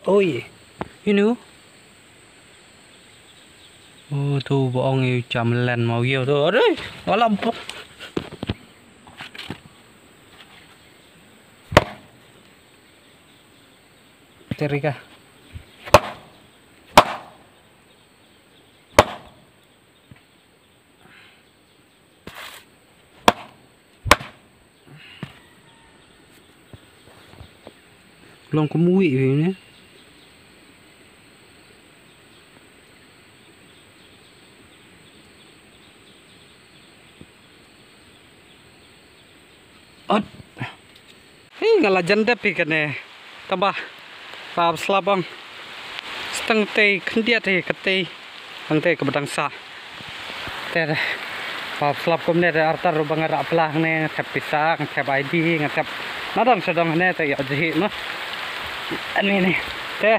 Ôi, ini. Oh, tuh bohong ini camelan mau gitu tuh. Aduh, malam. Cerika. Belum kemui ini. Ot. Hei, ngalah janda pikirnya. Tambah. Paham selabang. Seteng teh kendia teh keteh. Ang teh kebedang sa. Teh. Paham selab kumne teh artar rubang arak pelah ne. Ngecap pisang, ngecap ID, ngecap. Nadang sedang ne teh ya jahit mah. Ini nih. Teh.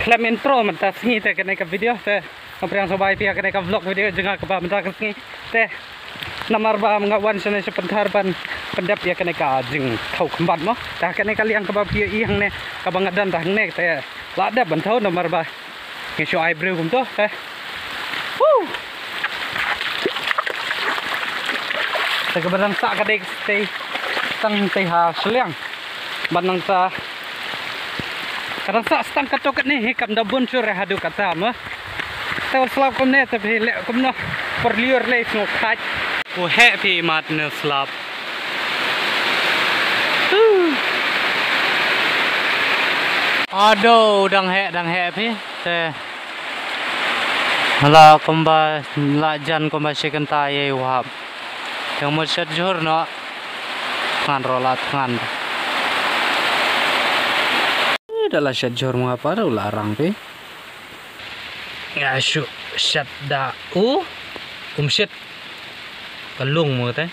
Klaim intro mentah sengi teh kena ke video teh. Kampriang sobai pihak kena ke vlog video jengah ke bah mentah sengi. Teh. Namar ba mengawan sana sebentar ban pendap ya kena kajing kau kembat mah dah kena kali yang kebab dia yang ne kabangadan dah ne teh lada bantau namar ba ngesyo eyebrow kum tu teh teh kebarang sak kadek teh tang teh ha seliang banang sa kadang sak stang katok ni hikam da buncur hadu kata mah teh selap kum ne tapi lek kum no perliur le ngok kaj ku happy mat ne slap aduh dang he pi teh la komba la jan komba second taye wahab yang mo jor no ngan rolat ngan adalah jor mo apa larang pi ngasu syat da kumsit kalung mo teh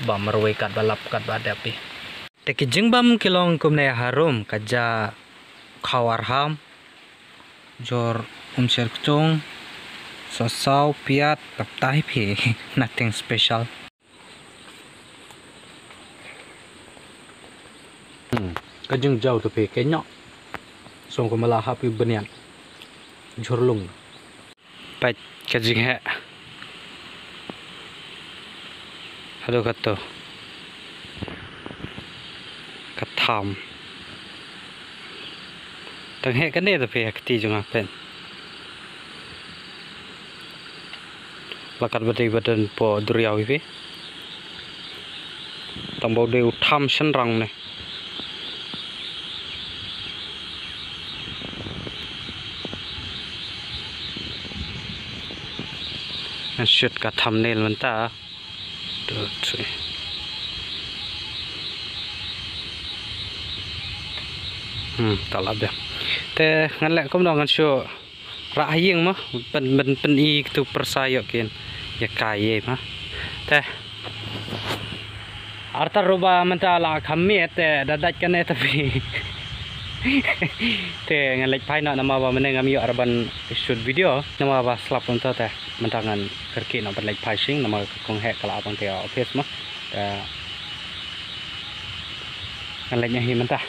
ba marway kat balap kat badapi teki jengbam kilong kumne harum kaja khawar ham jor umser kcong sosau piat kaptai pi nothing special kajeng jauh tu pi kenyok song kumala hapi benian jorlung pat kajeng he aduh kata katam tang he kan dia tapi akti juga pen lakat badan po duriau ipi tambau de utam senrang ne shoot ka thumbnail manta tak labah. Teh ngalek kom dong show rahayeng mah pen i tu persayok kin ya kaye mah. Teh artar roba mentala kami teh dadat kan tapi teh ngalek pai nak nama ba meneng ami arban shoot video nama ba slap untuk teh mentangan kerki nak berlek pai sing nama kong hek kala abang teh office mah. Ngaleknya hi mentah.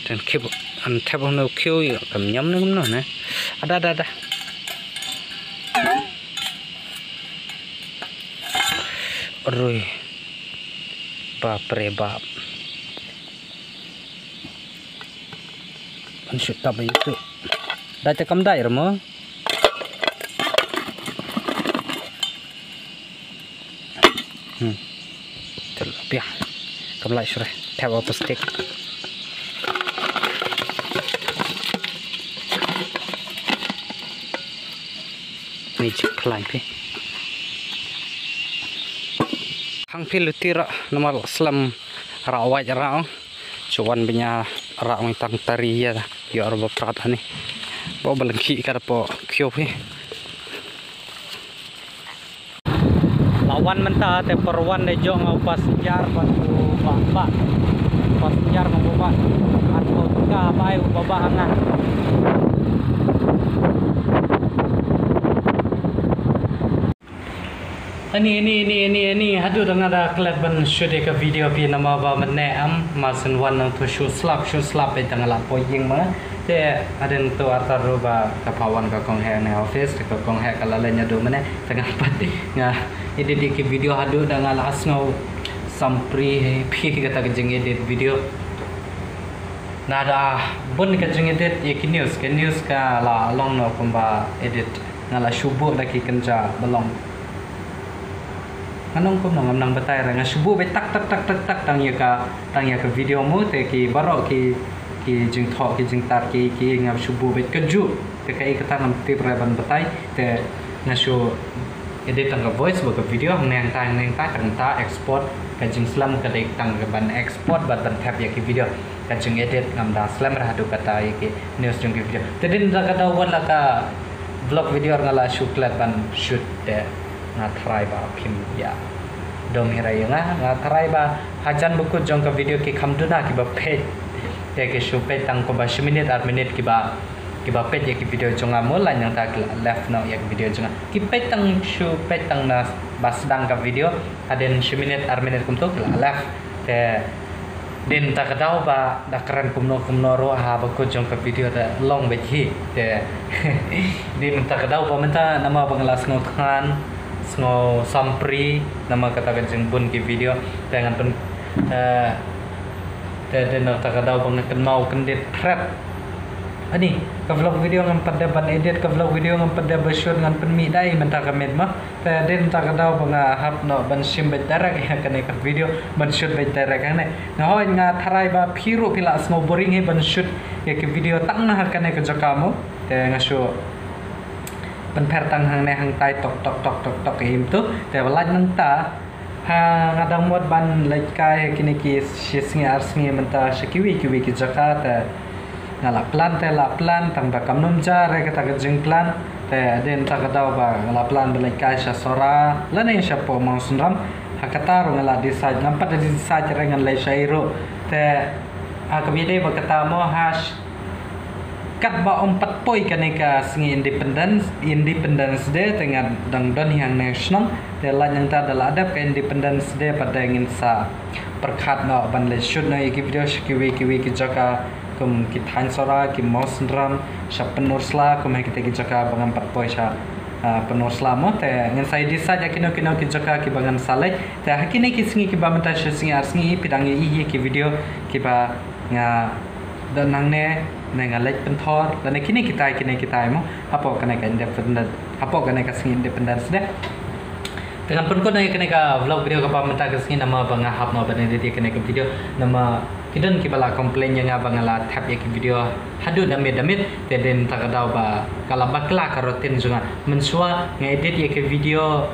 Dan kib an tebong no kyo yo kam nyam no ne ada rui bapre bap an shoot tab itu da cakam dair mo terlebih kam lai sure tab auto stick ni ceklan pi hang pi lutira nomor slam rawat rao cuan punya rak tang tari ya yo arba prat ni bo balengki kada po kyo pi lawan menta te perwan de jong au pas jar batu bak pas jar mau bak atau ka bai baba angan ini hadu dengan ada kelab ban shoot ke video pi nama ba mane am masen wan nang tu shoot slapไปtang la poying ma te aden tu atar roba kapawan ka kong he na office ka kong he kala lenya do mane tengah pat nga edit ke video hadu dengan la asno sampri pi kata kejeng edit video nada bun kejeng edit ye news ka la long no kumba edit ngala shubu lagi kenja belong anong ko nang batay ra nga shubu be tak tang ya ka video mo te ki baro ki jing tho ki jing tar ki nga shubu be keju te kai kata ngam tip ra ban batay te nga shu edit tang ka voice bo ka video nang ta tang ta export ka jing slam ka dek tang ka ban export ban tap ya ki video ka jing edit ngam da slam ra hadu kata ya ki news jing ki video te din da ka wala ka vlog video ngala shoot ban shoot te nga try ba pim ya dom hirai nga try ba hajan buku jong ka video ki khamduna ki ba pe te ke shoot pe tang ko ba minute ar minute ki ba pe ya ki video jonga mola yang ta left no ya video jonga ki pe tang shoot pe tang na basdang ka video aden minute ar minute kum to left te din ta kadau ba da keren kumno ro ha ba ko jong ka video da long be hi te din ta kadau ba menta nama banglas ngo khan ngo sampri nama kata jeng bun ki video dengan pen te den ta kadau bang ken mau ken dit trap ani ka vlog video ngam pada ban edit ka vlog video ngam pada ba shoot ngan pen mi dai menta ka med ma te den ta kadau bang hap no ban sim be darak ya kan ka video ban shoot be darak kan na hoy nga tharai ba phiru pila snow boring he ban shoot ya ki video tang na kan ka jakamo te nga show ban per tang hang ne hang tai tok him tu te walaj nang ta ha ngadang mod ban like kai kini ki shisngi arsngi menta shikiwi ki jakata ngala plan tang da kamnum ja re kata jing plan te den ta kadau ba ngala plan belai kai sha sora lane sha po mau sunram hakata ro ngala decide nampat di decide re ngan lai shairo te akabide ba kata mo hash kat ba ompat poi kaneka singi independence day dengan dang don yang national te la yang ta dala adap ka independence day pada ingin sa perkhat no ban le shoot no iki video shikiwi ki jaka kum ki than sora ki mos drum sha penursla kum kita ki jaka bangan pat poi sha penursla mo te ngin sai disa ja kino ki jaka ki bangan salai te hakini ki singi ki ba menta singi arsingi pidang i ki video ki ba nga dan nang ne nga like penthor dan kini kita mo apo kana ka independent apo kana ka singi independence de dengan pun ko na kene ka vlog video ka pamenta ka singi nama banga hap no ban edit kene ka video nama kidan ki bala complain nga bangala tap ya ki video hadu damit te den ta kadau ba kala bakla karotin junga mensua nga edit ya ki video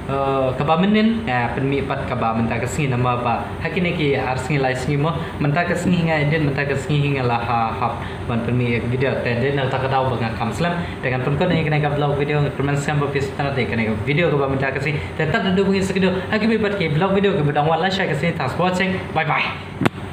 kaba menin penmi pat kaba menta ka singi nama ba hakine ki arsingi lai singi mo menta ka singi nga edit menta ka singi nga la hap ban penmi video te den ta kadau banga kamslam dengan pun ko na kene ka vlog video comment sam ba pistana te kene ka video ka ba menta ka singi te ta du bungi sekido hakime pat ki vlog video ka budang wala sha ka singi thanks for watching bye bye